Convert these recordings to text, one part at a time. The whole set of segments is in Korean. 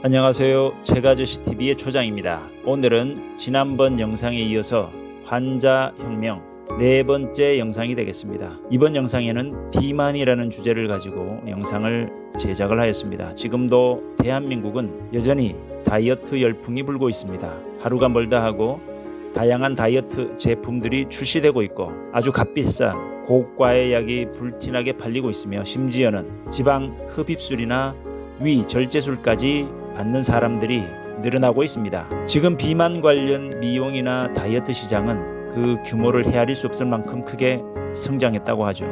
안녕하세요. 책아저씨TV의 초장입니다. 오늘은 지난번 영상에 이어서 환자혁명 네 번째 영상이 되겠습니다. 이번 영상에는 비만이라는 주제를 가지고 영상을 제작을 하였습니다. 지금도 대한민국은 여전히 다이어트 열풍이 불고 있습니다. 하루가 멀다 하고 다양한 다이어트 제품들이 출시되고 있고 아주 값비싼 고가의 약이 불티나게 팔리고 있으며 심지어는 지방 흡입술이나 위 절제술까지 받는 사람들이 늘어나고 있습니다. 지금 비만 관련 미용이나 다이어트 시장은 그 규모를 헤아릴 수 없을 만큼 크게 성장했다고 하죠.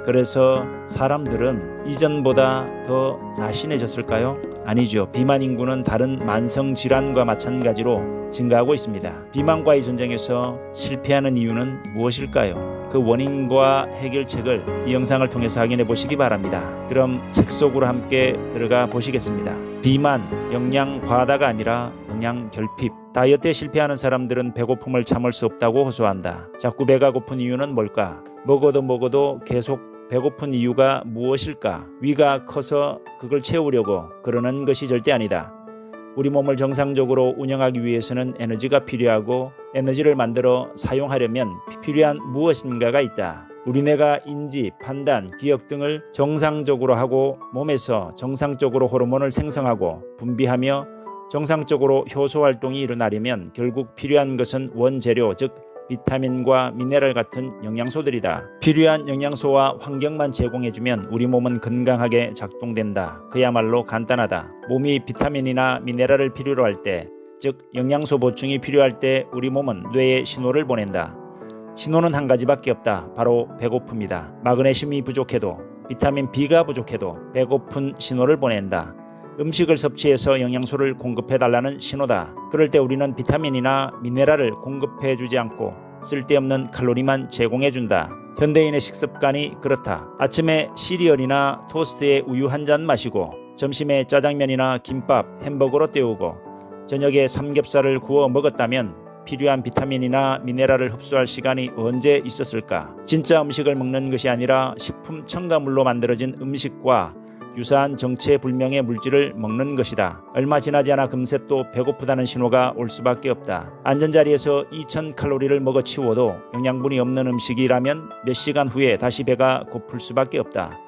그래서 사람들은 이전보다 더 날씬해졌을까요? 아니죠. 비만 인구는 다른 만성 질환과 마찬가지로 증가하고 있습니다. 비만과의 전쟁에서 실패하는 이유는 무엇일까요? 그 원인과 해결책을 이 영상을 통해서 확인해 보시기 바랍니다. 그럼 책 속으로 함께 들어가 보시겠습니다. 비만, 영양 과다가 아니라 영양 결핍. 다이어트에 실패하는 사람들은 배고픔을 참을 수 없다고 호소한다. 자꾸 배가 고픈 이유는 뭘까? 먹어도 계속 배고픈 이유가 무엇일까? 위가 커서 그걸 채우려고 그러는 것이 절대 아니다. 우리 몸을 정상적으로 운영하기 위해서는 에너지가 필요하고 에너지를 만들어 사용하려면 필요한 무엇인가가 있다. 우리 뇌가 인지, 판단, 기억 등을 정상적으로 하고 몸에서 정상적으로 호르몬을 생성하고 분비하며 정상적으로 효소 활동이 일어나려면 결국 필요한 것은 원재료, 즉 비타민과 미네랄 같은 영양소들이다. 필요한 영양소와 환경만 제공해주면 우리 몸은 건강하게 작동된다. 그야말로 간단하다. 몸이 비타민이나 미네랄을 필요로 할 때, 즉 영양소 보충이 필요할 때 우리 몸은 뇌에 신호를 보낸다. 신호는 한 가지밖에 없다. 바로 배고픔이다. 마그네슘이 부족해도, 비타민 B가 부족해도 배고픈 신호를 보낸다. 음식을 섭취해서 영양소를 공급해달라는 신호다. 그럴 때 우리는 비타민이나 미네랄을 공급해주지 않고 쓸데없는 칼로리만 제공해준다. 현대인의 식습관이 그렇다. 아침에 시리얼이나 토스트에 우유 한 잔 마시고 점심에 짜장면이나 김밥, 햄버거로 때우고 저녁에 삼겹살을 구워 먹었다면 필요한 비타민이나 미네랄을 흡수할 시간이 언제 있었을까? 진짜 음식을 먹는 것이 아니라 식품 첨가물로 만들어진 음식과 유사한 정체불명의 물질을 먹는 것이다. 얼마 지나지 않아 금세 또 배고프다는 신호가 올 수밖에 없다. 앉은 자리에서 2000칼로리를 먹어 치워도 영양분이 없는 음식이라면 몇 시간 후에 다시 배가 고플 수밖에 없다.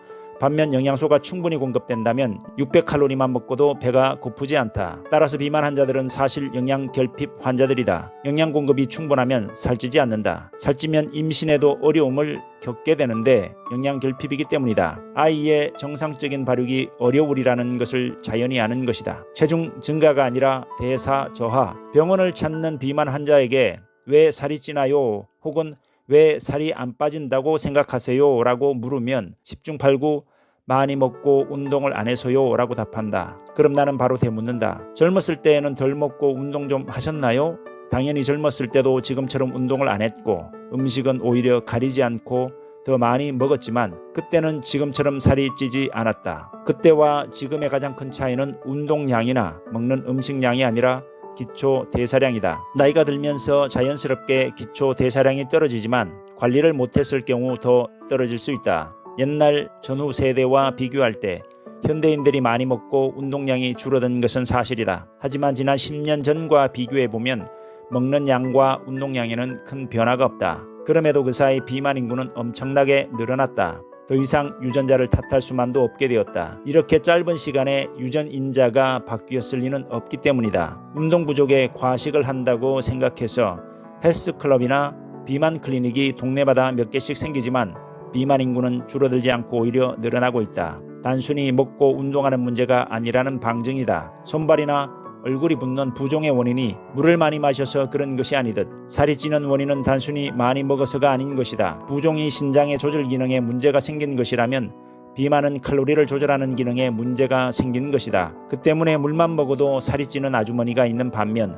반면 영양소가 충분히 공급된다면 600칼로리만 먹고도 배가 고프지 않다. 따라서 비만 환자들은 사실 영양 결핍 환자들이다. 영양 공급이 충분하면 살찌지 않는다. 살찌면 임신에도 어려움을 겪게 되는데 영양 결핍이기 때문이다. 아이의 정상적인 발육이 어려우리라는 것을 자연히 아는 것이다. 체중 증가가 아니라 대사 저하. 병원을 찾는 비만 환자에게 왜 살이 찌나요? 혹은 왜 살이 안 빠진다고 생각하세요? 라고 물으면 10중 8구 많이 먹고 운동을 안 해서요 라고 답한다. 그럼 나는 바로 되묻는다. 젊었을 때에는 덜 먹고 운동 좀 하셨나요? 당연히 젊었을 때도 지금처럼 운동을 안 했고 음식은 오히려 가리지 않고 더 많이 먹었지만 그때는 지금처럼 살이 찌지 않았다. 그때와 지금의 가장 큰 차이는 운동량이나 먹는 음식량이 아니라 기초 대사량이다. 나이가 들면서 자연스럽게 기초 대사량이 떨어지지만 관리를 못했을 경우 더 떨어질 수 있다. 옛날 전후 세대와 비교할 때 현대인들이 많이 먹고 운동량이 줄어든 것은 사실이다. 하지만 지난 10년 전과 비교해보면 먹는 양과 운동량에는 큰 변화가 없다. 그럼에도 그 사이 비만 인구는 엄청나게 늘어났다. 더 이상 유전자를 탓할 수만도 없게 되었다. 이렇게 짧은 시간에 유전인자가 바뀌었을 리는 없기 때문이다. 운동 부족에 과식을 한다고 생각해서 헬스클럽이나 비만 클리닉이 동네마다 몇 개씩 생기지만 비만 인구는 줄어들지 않고 오히려 늘어나고 있다. 단순히 먹고 운동하는 문제가 아니라는 방증이다. 손발이나 얼굴이 붓는 부종의 원인이 물을 많이 마셔서 그런 것이 아니듯 살이 찌는 원인은 단순히 많이 먹어서가 아닌 것이다. 부종이 신장의 조절 기능에 문제가 생긴 것이라면 비만은 칼로리를 조절하는 기능에 문제가 생긴 것이다. 그 때문에 물만 먹어도 살이 찌는 아주머니가 있는 반면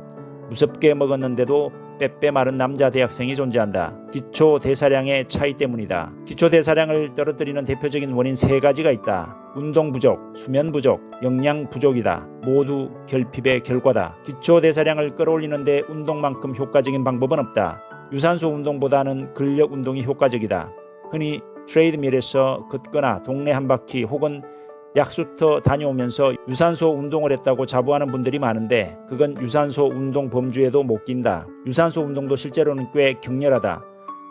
무섭게 먹었는데도 빼빼 마른 남자 대학생이 존재한다. 기초 대사량의 차이 때문이다. 기초 대사량을 떨어뜨리는 대표적인 원인 세 가지가 있다. 운동 부족, 수면 부족, 영양 부족이다. 모두 결핍의 결과다. 기초 대사량을 끌어올리는데 운동만큼 효과적인 방법은 없다. 유산소 운동보다는 근력 운동이 효과적이다. 흔히 트레이드밀에서 걷거나 동네 한 바퀴 혹은 약수터 다녀오면서 유산소 운동을 했다고 자부하는 분들이 많은데 그건 유산소 운동 범주에도 못 낀다. 유산소 운동도 실제로는 꽤 격렬하다.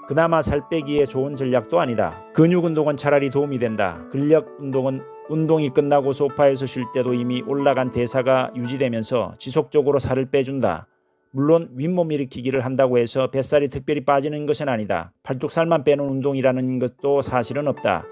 그나마 살 빼기에 좋은 전략도 아니다. 근육 운동은 차라리 도움이 된다. 근력 운동은 운동이 끝나고 소파에서 쉴 때도 이미 올라간 대사가 유지되면서 지속적으로 살을 빼준다. 물론 윗몸 일으키기를 한다고 해서 뱃살이 특별히 빠지는 것은 아니다. 팔뚝살만 빼는 운동이라는 것도 사실은 없다.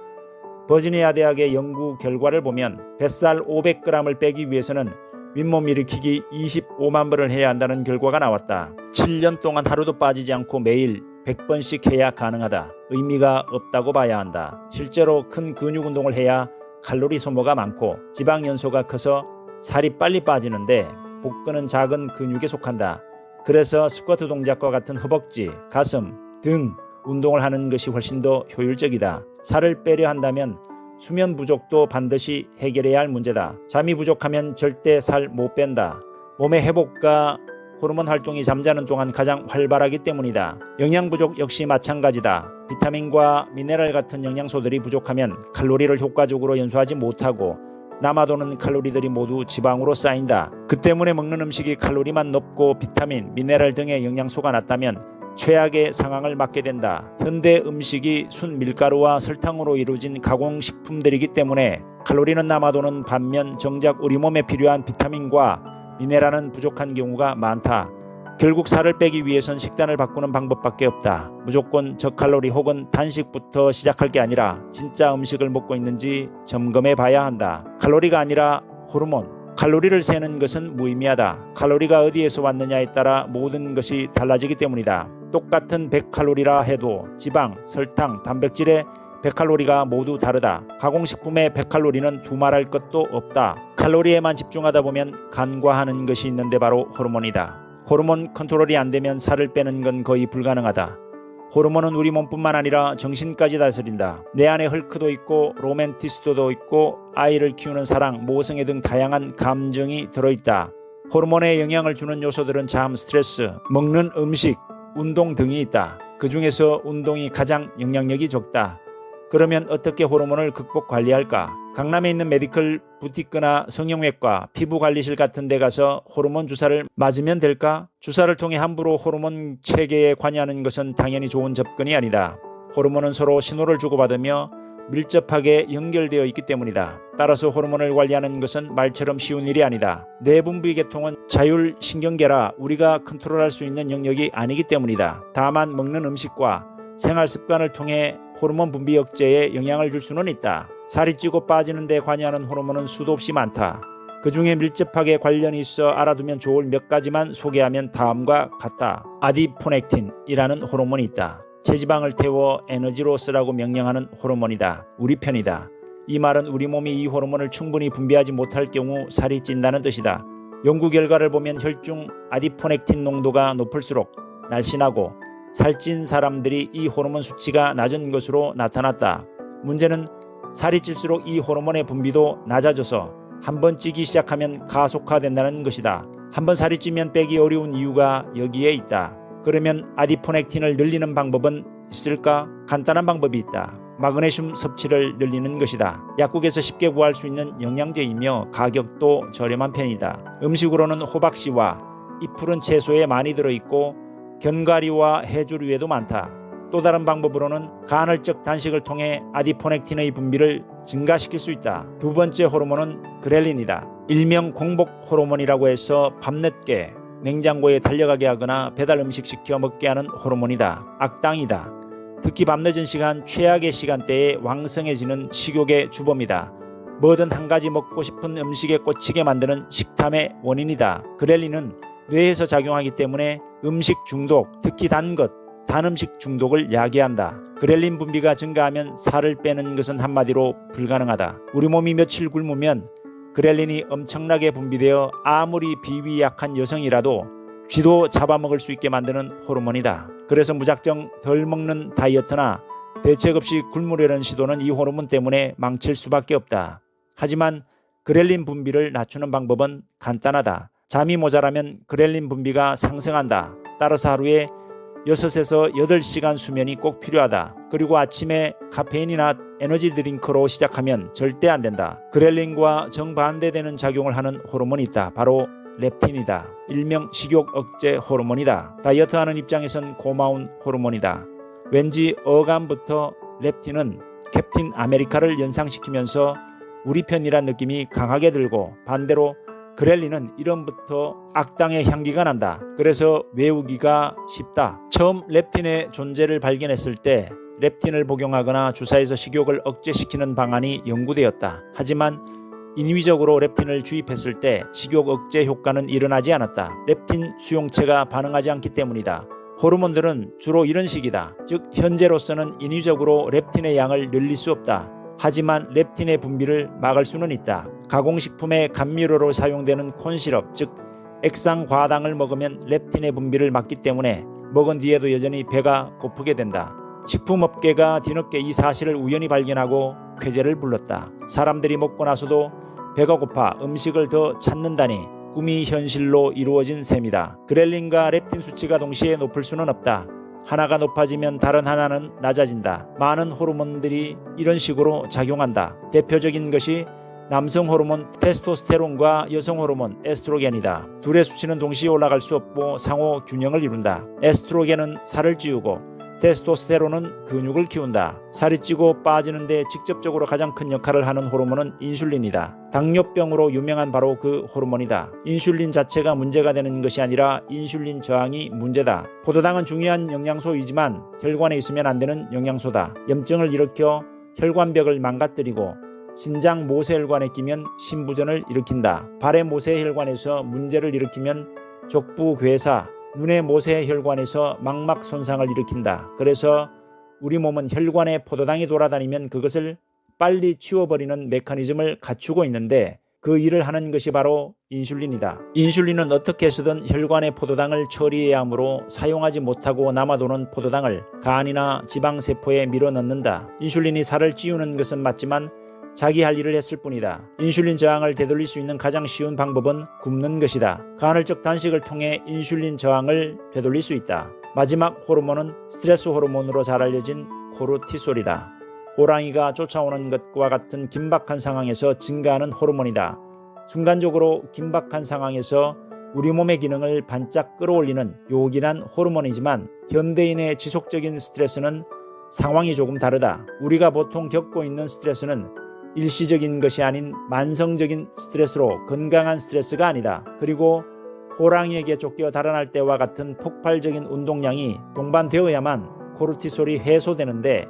버지니아 대학의 연구 결과를 보면 뱃살 500g을 빼기 위해서는 윗몸 일으키기 25만 번을 해야 한다는 결과가 나왔다. 7년 동안 하루도 빠지지 않고 매일 100번씩 해야 가능하다. 의미가 없다고 봐야 한다. 실제로 큰 근육 운동을 해야 칼로리 소모가 많고 지방 연소가 커서 살이 빨리 빠지는데 복근은 작은 근육에 속한다. 그래서 스쿼트 동작과 같은 허벅지, 가슴, 등 운동을 하는 것이 훨씬 더 효율적이다. 살을 빼려 한다면 수면 부족도 반드시 해결해야 할 문제다. 잠이 부족하면 절대 살 못 뺀다. 몸의 회복과 호르몬 활동이 잠자는 동안 가장 활발하기 때문이다. 영양 부족 역시 마찬가지다. 비타민과 미네랄 같은 영양소들이 부족하면 칼로리를 효과적으로 연소하지 못하고 남아도는 칼로리들이 모두 지방으로 쌓인다. 그 때문에 먹는 음식이 칼로리만 높고 비타민, 미네랄 등의 영양소가 낮다면 최악의 상황을 맞게 된다. 현대 음식이 순 밀가루와 설탕으로 이루어진 가공식품들이기 때문에 칼로리는 남아도는 반면 정작 우리 몸에 필요한 비타민과 미네랄은 부족한 경우가 많다. 결국 살을 빼기 위해선 식단을 바꾸는 방법밖에 없다. 무조건 저칼로리 혹은 단식부터 시작할 게 아니라 진짜 음식을 먹고 있는지 점검해 봐야 한다. 칼로리가 아니라 호르몬. 칼로리를 세는 것은 무의미하다. 칼로리가 어디에서 왔느냐에 따라 모든 것이 달라지기 때문이다. 똑같은 100칼로리라 해도 지방, 설탕, 단백질의 100칼로리가 모두 다르다. 가공식품의 100칼로리는 두말할 것도 없다. 칼로리에만 집중하다 보면 간과하는 것이 있는데 바로 호르몬이다. 호르몬 컨트롤이 안 되면 살을 빼는 건 거의 불가능하다. 호르몬은 우리 몸뿐만 아니라 정신까지 다스린다. 내 안에 헐크도 있고 로맨티스트도 있고 아이를 키우는 사랑, 모성애 등 다양한 감정이 들어있다. 호르몬에 영향을 주는 요소들은 잠, 스트레스, 먹는 음식, 운동 등이 있다. 그 중에서 운동이 가장 영향력이 적다. 그러면 어떻게 호르몬을 극복 관리할까? 강남에 있는 메디컬 부티크나 성형외과, 피부관리실 같은 데 가서 호르몬 주사를 맞으면 될까? 주사를 통해 함부로 호르몬 체계에 관여하는 것은 당연히 좋은 접근이 아니다. 호르몬은 서로 신호를 주고받으며 밀접하게 연결되어 있기 때문이다. 따라서 호르몬을 관리하는 것은 말처럼 쉬운 일이 아니다. 내분비 계통은 자율신경계라 우리가 컨트롤할 수 있는 영역이 아니기 때문이다. 다만 먹는 음식과 생활 습관을 통해 호르몬 분비 억제에 영향을 줄 수는 있다. 살이 찌고 빠지는 데 관여하는 호르몬은 수도 없이 많다. 그 중에 밀접하게 관련이 있어 알아두면 좋을 몇 가지만 소개하면 다음과 같다. 아디포넥틴이라는 호르몬이 있다. 체지방을 태워 에너지로 쓰라고 명령하는 호르몬이다. 우리 편이다. 이 말은 우리 몸이 이 호르몬을 충분히 분비하지 못할 경우 살이 찐다는 뜻이다. 연구 결과를 보면 혈중 아디포넥틴 농도가 높을수록 날씬하고 살찐 사람들이 이 호르몬 수치가 낮은 것으로 나타났다. 문제는 살이 찔수록 이 호르몬의 분비도 낮아져서 한번 찌기 시작하면 가속화된다는 것이다. 한번 살이 찌면 빼기 어려운 이유가 여기에 있다. 그러면 아디포넥틴을 늘리는 방법은 있을까? 간단한 방법이 있다. 마그네슘 섭취를 늘리는 것이다. 약국에서 쉽게 구할 수 있는 영양제이며 가격도 저렴한 편이다. 음식으로는 호박씨와 잎푸른 채소에 많이 들어있고 견과류와 해조류에도 많다. 또 다른 방법으로는 간헐적 단식을 통해 아디포넥틴의 분비를 증가시킬 수 있다. 두 번째 호르몬은 그렐린이다. 일명 공복 호르몬이라고 해서 밤늦게 냉장고에 달려가게 하거나 배달 음식 시켜 먹게 하는 호르몬이다. 악당이다. 특히 밤늦은 시간 최악의 시간대에 왕성해지는 식욕의 주범이다. 뭐든 한 가지 먹고 싶은 음식에 꽂히게 만드는 식탐의 원인이다. 그렐린은 뇌에서 작용하기 때문에 음식 중독, 특히 단 음식 중독을 야기한다. 그렐린 분비가 증가하면 살을 빼는 것은 한마디로 불가능하다. 우리 몸이 며칠 굶으면 그렐린이 엄청나게 분비되어 아무리 비위 약한 여성이라도 쥐도 잡아먹을 수 있게 만드는 호르몬이다. 그래서 무작정 덜 먹는 다이어트나 대책 없이 굶으려는 시도는 이 호르몬 때문에 망칠 수밖에 없다. 하지만 그렐린 분비를 낮추는 방법은 간단하다. 잠이 모자라면 그렐린 분비가 상승한다. 따라서 하루에 6에서 8시간 수면이 꼭 필요하다. 그리고 아침에 카페인이나 에너지 드링크로 시작하면 절대 안 된다. 그렐린과 정반대되는 작용을 하는 호르몬이 있다. 바로 렙틴이다. 일명 식욕 억제 호르몬이다. 다이어트하는 입장에선 고마운 호르몬이다. 왠지 어감부터 렙틴은 캡틴 아메리카를 연상시키면서 우리 편이란 느낌이 강하게 들고, 반대로 그렐린은 이름부터 악당의 향기가 난다. 그래서 외우기가 쉽다. 처음 렙틴의 존재를 발견했을 때 렙틴을 복용하거나 주사해서 식욕을 억제시키는 방안이 연구되었다. 하지만 인위적으로 렙틴을 주입했을 때 식욕 억제 효과는 일어나지 않았다. 렙틴 수용체가 반응하지 않기 때문이다. 호르몬들은 주로 이런 식이다. 즉 현재로서는 인위적으로 렙틴의 양을 늘릴 수 없다. 하지만 렙틴의 분비를 막을 수는 있다. 가공식품의 감미료로 사용되는 콘시럽, 즉 액상과당을 먹으면 렙틴의 분비를 막기 때문에 먹은 뒤에도 여전히 배가 고프게 된다. 식품업계가 뒤늦게 이 사실을 우연히 발견하고 쾌재를 불렀다. 사람들이 먹고 나서도 배가 고파 음식을 더 찾는다니 꿈이 현실로 이루어진 셈이다. 그렐린과 렙틴 수치가 동시에 높을 수는 없다. 하나가 높아지면 다른 하나는 낮아진다. 많은 호르몬들이 이런 식으로 작용한다. 대표적인 것이 남성 호르몬 테스토스테론과 여성 호르몬 에스트로겐이다. 둘의 수치는 동시에 올라갈 수 없고 상호 균형을 이룬다. 에스트로겐은 살을 찌우고 테스토스테론은 근육을 키운다. 살이 찌고 빠지는데 직접적으로 가장 큰 역할을 하는 호르몬은 인슐린이다. 당뇨병으로 유명한 바로 그 호르몬이다. 인슐린 자체가 문제가 되는 것이 아니라 인슐린 저항이 문제다. 포도당은 중요한 영양소이지만 혈관에 있으면 안 되는 영양소다. 염증을 일으켜 혈관벽을 망가뜨리고 신장 모세혈관에 끼면 심부전을 일으킨다. 발의 모세혈관에서 문제를 일으키면 족부괴사, 눈의 모세혈관에서 망막 손상을 일으킨다. 그래서 우리 몸은 혈관에 포도당이 돌아다니면 그것을 빨리 치워버리는 메커니즘을 갖추고 있는데 그 일을 하는 것이 바로 인슐린이다. 인슐린은 어떻게 해서든 혈관의 포도당을 처리해야 하므로 사용하지 못하고 남아도는 포도당을 간이나 지방세포에 밀어넣는다. 인슐린이 살을 찌우는 것은 맞지만 자기 할 일을 했을 뿐이다. 인슐린 저항을 되돌릴 수 있는 가장 쉬운 방법은 굶는 것이다. 간헐적 단식을 통해 인슐린 저항을 되돌릴 수 있다. 마지막 호르몬은 스트레스 호르몬으로 잘 알려진 코르티솔이다. 호랑이가 쫓아오는 것과 같은 긴박한 상황에서 증가하는 호르몬이다. 순간적으로 긴박한 상황에서 우리 몸의 기능을 반짝 끌어올리는 요긴한 호르몬이지만 현대인의 지속적인 스트레스는 상황이 조금 다르다. 우리가 보통 겪고 있는 스트레스는 일시적인 것이 아닌 만성적인 스트레스로 건강한 스트레스가 아니다. 그리고 호랑이에게 쫓겨 달아날 때와 같은 폭발적인 운동량이 동반되어야만 코르티솔이 해소되는데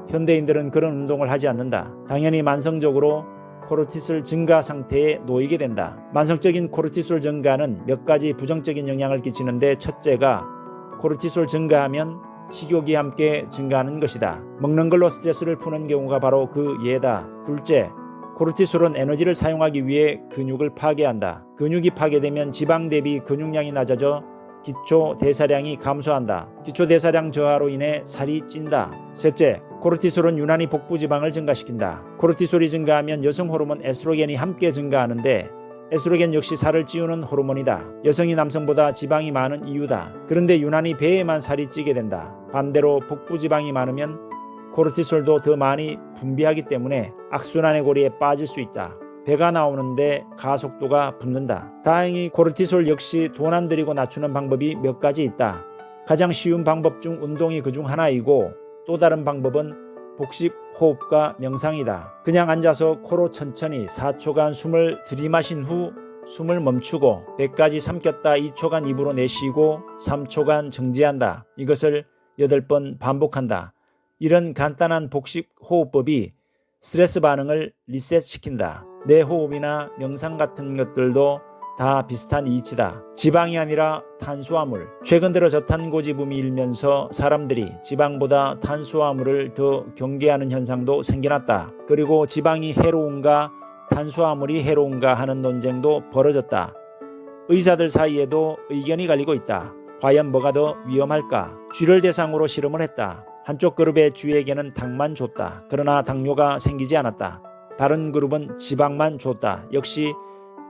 현대인들은 그런 운동을 하지 않는다. 당연히 만성적으로 코르티솔 증가 상태에 놓이게 된다. 만성적인 코르티솔 증가는 몇 가지 부정적인 영향을 끼치는데 첫째가 코르티솔 증가하면 식욕이 함께 증가하는 것이다. 먹는 걸로 스트레스를 푸는 경우가 바로 그 예다. 둘째, 코르티솔은 에너지를 사용하기 위해 근육을 파괴한다. 근육이 파괴되면 지방 대비 근육량이 낮아져 기초 대사량이 감소한다. 기초 대사량 저하로 인해 살이 찐다. 셋째, 코르티솔은 유난히 복부 지방을 증가시킨다. 코르티솔이 증가하면 여성 호르몬 에스트로겐이 함께 증가하는데 에스트로겐 역시 살을 찌우는 호르몬이다. 여성이 남성보다 지방이 많은 이유다. 그런데 유난히 배에만 살이 찌게 된다. 반대로 복부 지방이 많으면 코르티솔도 더 많이 분비하기 때문에 악순환의 고리에 빠질 수 있다. 배가 나오는데 가속도가 붙는다. 다행히 코르티솔 역시 돈 안 들이고 낮추는 방법이 몇 가지 있다. 가장 쉬운 방법 중 운동이 그중 하나이고 또 다른 방법은 복식 호흡과 명상이다. 그냥 앉아서 코로 천천히 4초간 숨을 들이마신 후 숨을 멈추고 배까지 삼켰다 2초간 입으로 내쉬고 3초간 정지한다. 이것을 8번 반복한다. 이런 간단한 복식 호흡법이 스트레스 반응을 리셋시킨다. 내 호흡이나 명상 같은 것들도 다 비슷한 이치다. 지방이 아니라 탄수화물. 최근 들어 저탄고지붐이 일면서 사람들이 지방보다 탄수화물을 더 경계하는 현상도 생겨났다. 그리고 지방이 해로운가 탄수화물이 해로운가 하는 논쟁도 벌어졌다. 의사들 사이에도 의견이 갈리고 있다. 과연 뭐가 더 위험할까? 쥐를 대상으로 실험을 했다. 한쪽 그룹의 쥐에게는 닭만 줬다. 그러나 당뇨가 생기지 않았다. 다른 그룹은 지방만 줬다. 역시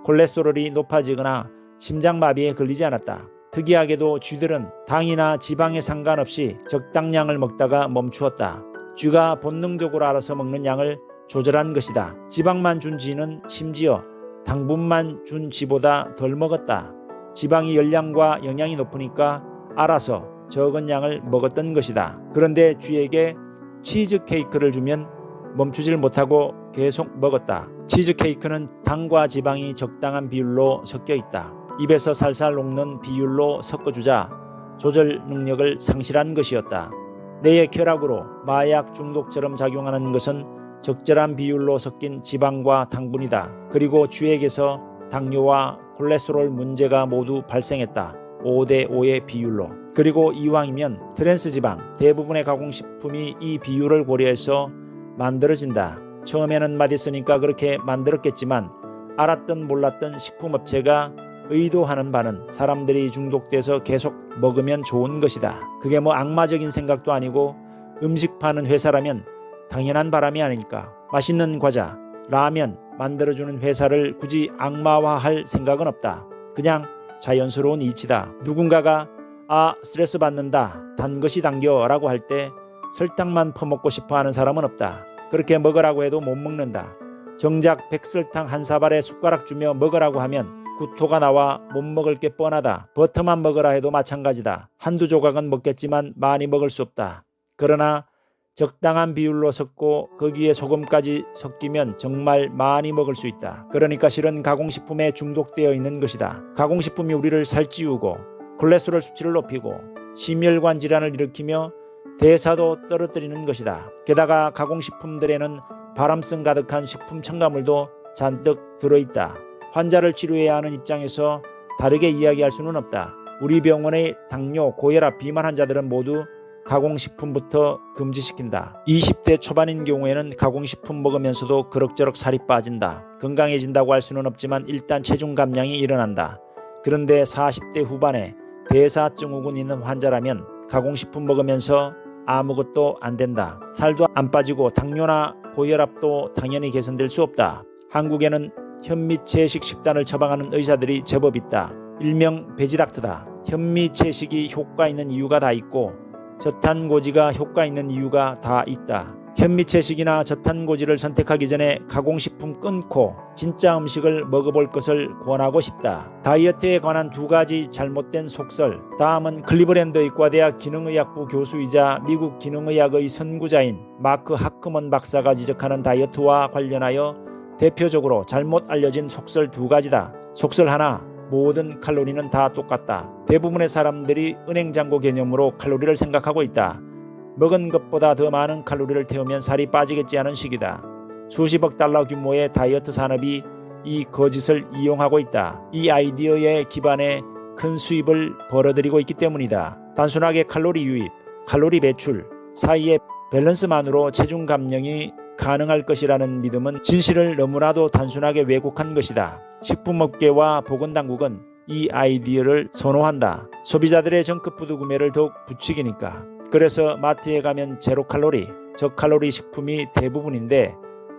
콜레스테롤이 높아지거나 심장마비에 걸리지 않았다. 특이하게도 쥐들은 당이나 지방에 상관없이 적당량을 먹다가 멈추었다. 쥐가 본능적으로 알아서 먹는 양을 조절한 것이다. 지방만 준 쥐는 심지어 당분만 준 쥐보다 덜 먹었다. 지방이 열량과 영양이 높으니까 알아서 적은 양을 먹었던 것이다. 그런데 쥐에게 치즈케이크를 주면 멈추질 못하고 계속 먹었다. 치즈케이크는 당과 지방이 적당한 비율로 섞여 있다. 입에서 살살 녹는 비율로 섞어주자 조절 능력을 상실한 것이었다. 뇌의 쾌락으로 마약 중독처럼 작용하는 것은 적절한 비율로 섞인 지방과 당분이다. 그리고 쥐에게서 당뇨와 콜레스테롤 문제가 모두 발생했다. 5대5의 비율로. 그리고 이왕이면 트랜스지방, 대부분의 가공식품이 이 비율을 고려해서 만들어진다. 처음에는 맛있으니까 그렇게 만들었겠지만 알았든 몰랐든 식품업체가 의도하는 바는 사람들이 중독돼서 계속 먹으면 좋은 것이다. 그게 뭐 악마적인 생각도 아니고 음식 파는 회사라면 당연한 바람이 아닐까. 맛있는 과자, 라면 만들어주는 회사를 굳이 악마화할 생각은 없다. 그냥 자연스러운 이치다. 누군가가 스트레스 받는다, 단 것이 당겨 라고 할 때 설탕만 퍼먹고 싶어하는 사람은 없다. 그렇게 먹으라고 해도 못 먹는다. 정작 백설탕 한 사발에 숟가락 주며 먹으라고 하면 구토가 나와 못 먹을 게 뻔하다. 버터만 먹으라 해도 마찬가지다. 한두 조각은 먹겠지만 많이 먹을 수 없다. 그러나 적당한 비율로 섞고 거기에 소금까지 섞이면 정말 많이 먹을 수 있다. 그러니까 실은 가공식품에 중독되어 있는 것이다. 가공식품이 우리를 살찌우고 콜레스테롤 수치를 높이고 심혈관 질환을 일으키며 대사도 떨어뜨리는 것이다. 게다가 가공식품들에는 발암성 가득한 식품 첨가물도 잔뜩 들어있다. 환자를 치료해야 하는 입장에서 다르게 이야기할 수는 없다. 우리 병원의 당뇨, 고혈압, 비만 환자들은 모두 가공식품부터 금지시킨다. 20대 초반인 경우에는 가공식품 먹으면서도 그럭저럭 살이 빠진다. 건강해진다고 할 수는 없지만 일단 체중 감량이 일어난다. 그런데 40대 후반에 대사증후군 있는 환자라면 가공식품 먹으면서 아무것도 안 된다. 살도 안 빠지고 당뇨나 고혈압도 당연히 개선될 수 없다. 한국에는 현미채식 식단을 처방하는 의사들이 제법 있다. 일명 베지닥터다. 현미채식이 효과 있는 이유가 다 있고 저탄고지가 효과 있는 이유가 다 있다. 현미채식이나 저탄고지를 선택하기 전에 가공식품 끊고 진짜 음식을 먹어볼 것을 권하고 싶다. 다이어트에 관한 2가지 잘못된 속설. 다음은 클리브랜드 의과대학 기능의학부 교수이자 미국 기능의학의 선구자인 마크 하크먼 박사가 지적하는 다이어트와 관련하여 대표적으로 잘못 알려진 속설 2가지다. 속설 하나, 모든 칼로리는 다 똑같다. 대부분의 사람들이 은행잔고 개념으로 칼로리를 생각하고 있다. 먹은 것보다 더 많은 칼로리를 태우면 살이 빠지겠지 하는 식이다. 수십억 달러 규모의 다이어트 산업이 이 거짓을 이용하고 있다. 이 아이디어에 기반해 큰 수입을 벌어들이고 있기 때문이다. 단순하게 칼로리 유입, 칼로리 배출 사이의 밸런스만으로 체중 감량이 가능할 것이라는 믿음은 진실을 너무나도 단순하게 왜곡한 것이다. 식품업계와 보건당국은 이 아이디어를 선호한다. 소비자들의 정크푸드 구매를 더욱 부추기니까. 그래서 마트에 가면 제로 칼로리, 저칼로리 식품이 대부분인데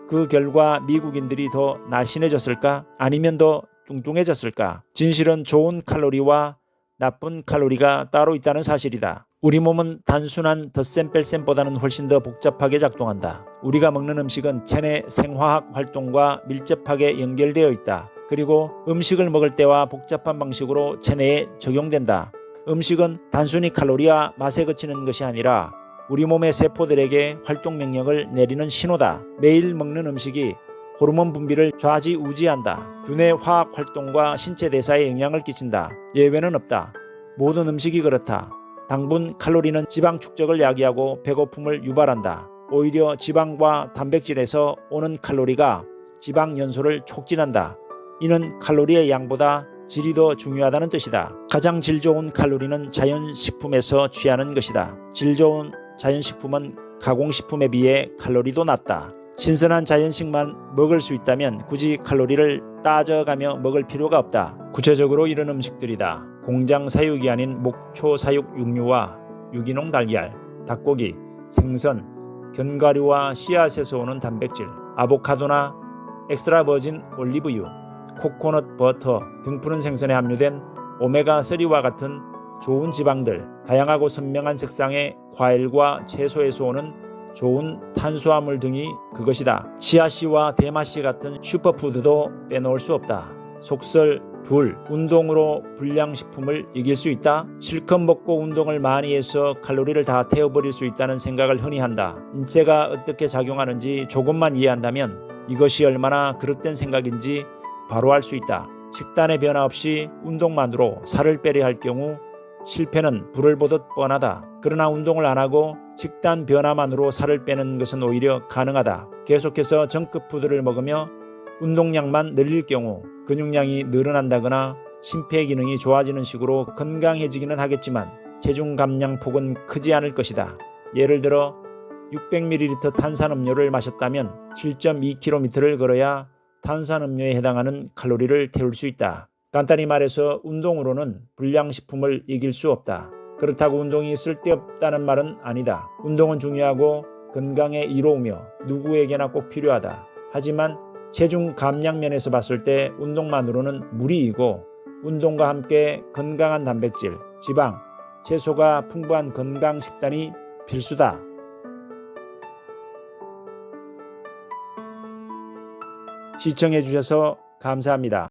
그 결과 미국인들이 더 날씬해졌을까? 아니면 더 뚱뚱해졌을까? 진실은 좋은 칼로리와 나쁜 칼로리가 따로 있다는 사실이다. 우리 몸은 단순한 덧셈 뺄셈보다는 훨씬 더 복잡하게 작동한다. 우리가 먹는 음식은 체내 생화학 활동과 밀접하게 연결되어 있다. 그리고 음식을 먹을 때와 복잡한 방식으로 체내에 적용된다. 음식은 단순히 칼로리와 맛에 그치는 것이 아니라 우리 몸의 세포들에게 활동 명령을 내리는 신호다. 매일 먹는 음식이 호르몬 분비를 좌지우지한다. 두뇌 화학 활동과 신체 대사에 영향을 끼친다. 예외는 없다. 모든 음식이 그렇다. 당분, 칼로리는 지방 축적을 야기하고 배고픔을 유발한다. 오히려 지방과 단백질에서 오는 칼로리가 지방 연소를 촉진한다. 이는 칼로리의 양보다 질이 더 중요하다는 뜻이다. 가장 질 좋은 칼로리는 자연식품에서 취하는 것이다. 질 좋은 자연식품은 가공식품에 비해 칼로리도 낮다. 신선한 자연식만 먹을 수 있다면 굳이 칼로리를 따져가며 먹을 필요가 없다. 구체적으로 이런 음식들이다. 공장 사육이 아닌 목초 사육 육류와 유기농 달걀, 닭고기, 생선, 견과류와 씨앗에서 오는 단백질, 아보카도나 엑스트라 버진 올리브유, 코코넛 버터 등 푸른 생선에 함유된 오메가3와 같은 좋은 지방들, 다양하고 선명한 색상의 과일과 채소에서 오는 좋은 탄수화물 등이 그것이다. 치아씨와 대마씨 같은 슈퍼푸드도 빼놓을 수 없다. 속설 불, 운동으로 불량식품을 이길 수 있다. 실컷 먹고 운동을 많이 해서 칼로리를 다 태워버릴 수 있다는 생각을 흔히 한다. 인체가 어떻게 작용하는지 조금만 이해한다면 이것이 얼마나 그릇된 생각인지 바로 알 수 있다. 식단의 변화 없이 운동만으로 살을 빼려 할 경우 실패는 불을 보듯 뻔하다. 그러나 운동을 안 하고 식단 변화만으로 살을 빼는 것은 오히려 가능하다. 계속해서 정크푸드를 먹으며 운동량만 늘릴 경우 근육량이 늘어난다거나 심폐기능이 좋아지는 식으로 건강해지기는 하겠지만 체중 감량 폭은 크지 않을 것이다. 예를 들어 600ml 탄산음료를 마셨다면 7.2km를 걸어야 탄산음료에 해당하는 칼로리를 태울 수 있다. 간단히 말해서 운동으로는 불량식품을 이길 수 없다. 그렇다고 운동이 쓸데없다는 말은 아니다. 운동은 중요하고 건강에 이로우며 누구에게나 꼭 필요하다. 하지만 체중 감량 면에서 봤을 때 운동만으로는 무리이고 운동과 함께 건강한 단백질, 지방, 채소가 풍부한 건강 식단이 필수다. 시청해 주셔서 감사합니다.